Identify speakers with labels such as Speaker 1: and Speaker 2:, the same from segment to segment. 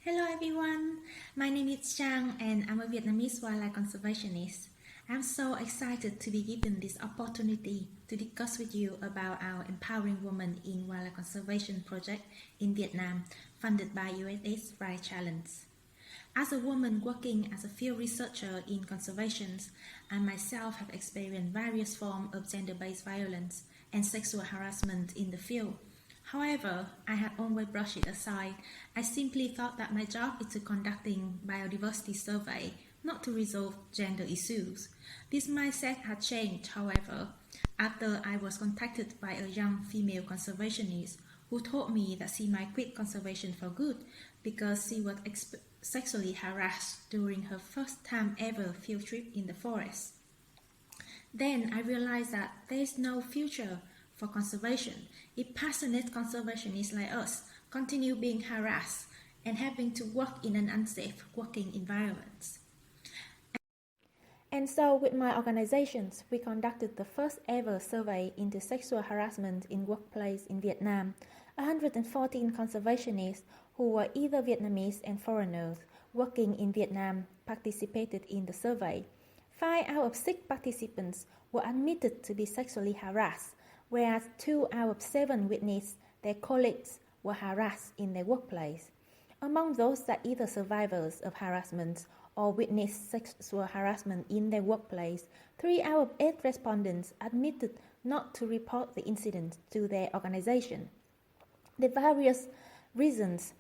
Speaker 1: Hello everyone, my name is Trang and I'm a Vietnamese wildlife conservationist. I'm so excited to be given this opportunity to discuss with you about our Empowering Women in Wildlife Conservation project in Vietnam, funded by USAID's Right Challenge. As a woman working as a field researcher in conservation, I myself have experienced various forms of gender-based violence and sexual harassment in the field. However, I had always brushed it aside. I simply thought that my job is to conducting biodiversity survey, not to resolve gender issues. This mindset had changed, however, after I was contacted by a young female conservationist who told me that she might quit conservation for good because she was sexually harassed during her first time ever field trip in the forest. Then I realized that there is no future for conservation if passionate conservationists like us continue being harassed and having to work in an unsafe working environment. And so with my organizations, we conducted the first ever survey into sexual harassment in workplace in Vietnam. 114 conservationists who were either Vietnamese and foreigners working in Vietnam participated in the survey. 5 out of 6 participants were admitted to be sexually harassed, whereas 2 out of 7 witnessed their colleagues were harassed in their workplace. Among those that either survivors of harassment or witnessed sexual harassment in their workplace, 3 out of 8 respondents admitted not to report the incident to their organization. The various reasons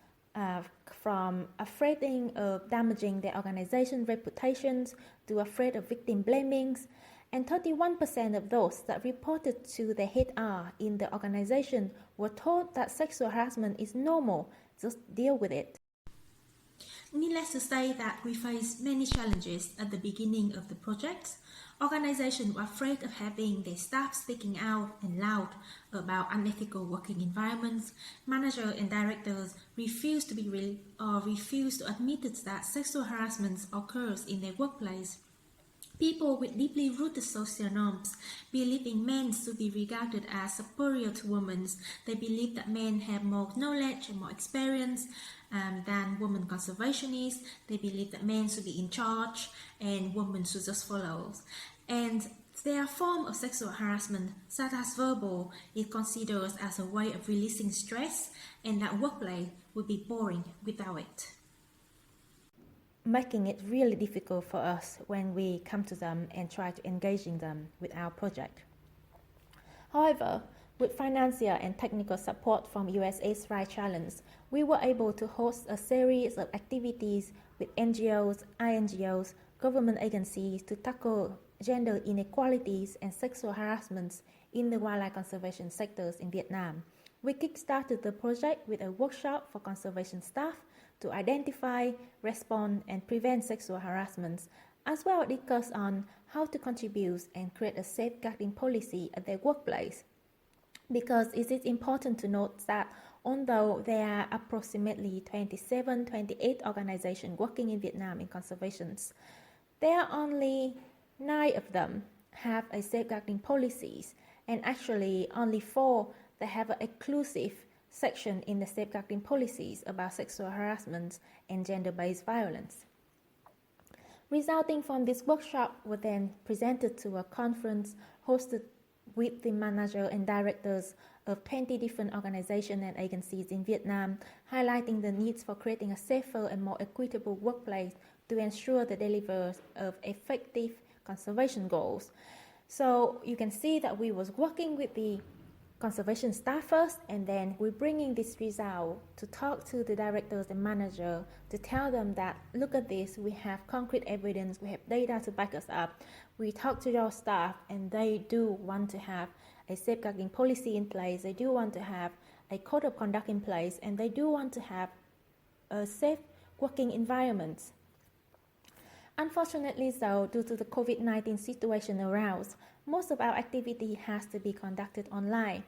Speaker 1: from afraid of damaging their organization's reputations to afraid of victim blamings, and 31% of those that reported to the HR in the organization were told that sexual harassment is normal, just deal with it. Needless to say that we faced many challenges at the beginning of the project. Organizations were afraid of having their staff speaking out and loud about unethical working environments. Managers and directors refused to admit that sexual harassment occurs in their workplace. People with deeply rooted social norms, believing men should be regarded as superior to women. They believe that men have more knowledge and more experience than women conservationists. They believe that men should be in charge and women should just follow. And their form of sexual harassment, such as verbal, is considered as a way of releasing stress, and that workplace would be boring without it, making it really difficult for us when we come to them and try to engaging them with our project. However, with financial and technical support from USAID's Right Challenge, we were able to host a series of activities with NGOs, INGOs, government agencies to tackle gender inequalities and sexual harassment in the wildlife conservation sectors in Vietnam. We kickstarted the project with a workshop for conservation staff to identify, respond, and prevent sexual harassment, as well as discuss on how to contribute and create a safeguarding policy at their workplace. Because it is important to note that although there are approximately 28 organizations working in Vietnam in conservation, there are only 9 of them have a safeguarding policies, and actually only 4 that have an exclusive section in the safeguarding policies about sexual harassment and gender-based violence. Resulting from this workshop were then presented to a conference hosted with the manager and directors of 20 different organizations and agencies in Vietnam, highlighting the needs for creating a safer and more equitable workplace to ensure the delivery of effective conservation goals. So you can see that we was working with the conservation staff first, and then we're bringing this result to talk to the directors and manager to tell them that look at this, we have concrete evidence, we have data to back us up. We talk to your staff and they do want to have a safeguarding policy in place, they do want to have a code of conduct in place, and they do want to have a safe working environment. Unfortunately, though, due to the COVID-19 situation around, most of our activity has to be conducted online.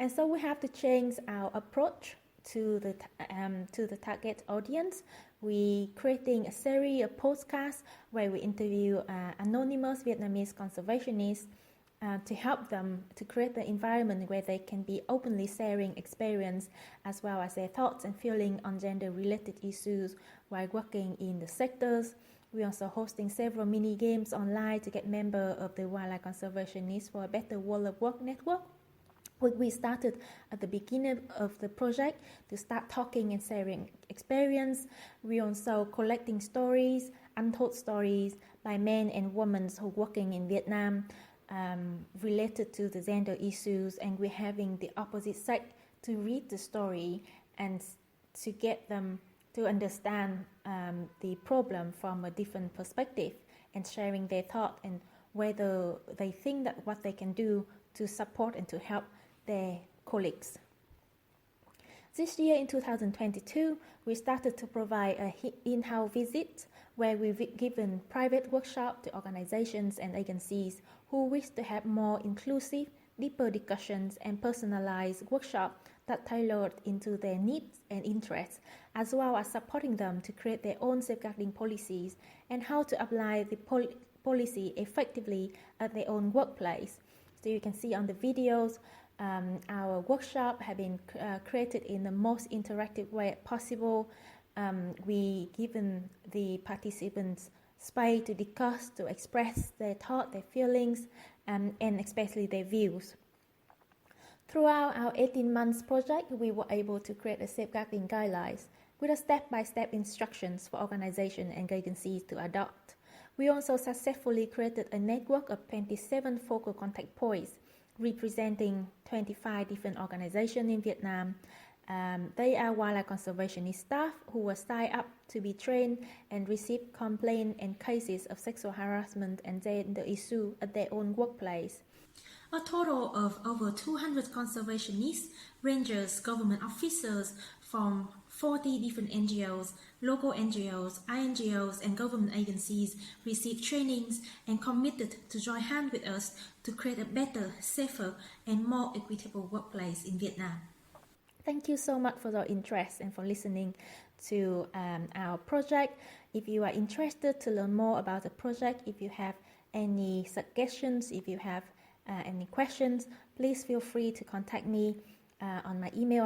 Speaker 1: And so we have to change our approach to the target audience. We creating a series of podcasts where we interview anonymous Vietnamese conservationists to help them to create the environment where they can be openly sharing experience as well as their thoughts and feelings on gender-related issues while working in the sectors. We're also hosting several mini games online to get members of the wildlife conservationists for a better World of Work network. We started at the beginning of the project to start talking and sharing experience. We also collecting stories, untold stories by men and women who are working in Vietnam related to the gender issues, and we're having the opposite sex to read the story and to get them to understand the problem from a different perspective and sharing their thought and whether they think that what they can do to support and to help their colleagues. This year in 2022, we started to provide an in-house visit where we've given private workshops to organizations and agencies who wish to have more inclusive, deeper discussions and personalized workshops that tailored into their needs and interests, as well as supporting them to create their own safeguarding policies and how to apply the policy effectively at their own workplace. So you can see on the videos, our workshop have been created in the most interactive way possible. We given the participants space to discuss, to express their thoughts, their feelings, and especially their views. Throughout our 18 months project, we were able to create a safeguarding guidelines with a step-by-step instructions for organizations and agencies to adopt. We also successfully created a network of 27 focal contact points representing 25 different organizations in Vietnam. They are wildlife conservationist staff who were signed up to be trained and receive complaints and cases of sexual harassment and gender issues at their own workplace. A total of over 200 conservationists, rangers, government officers from 40 different NGOs, local NGOs, INGOs, and government agencies received trainings and committed to join hands with us to create a better, safer, and more equitable workplace in Vietnam. Thank you so much for your interest and for listening to our project. If you are interested to learn more about the project, if you have any suggestions, if you have any questions, please feel free to contact me on my email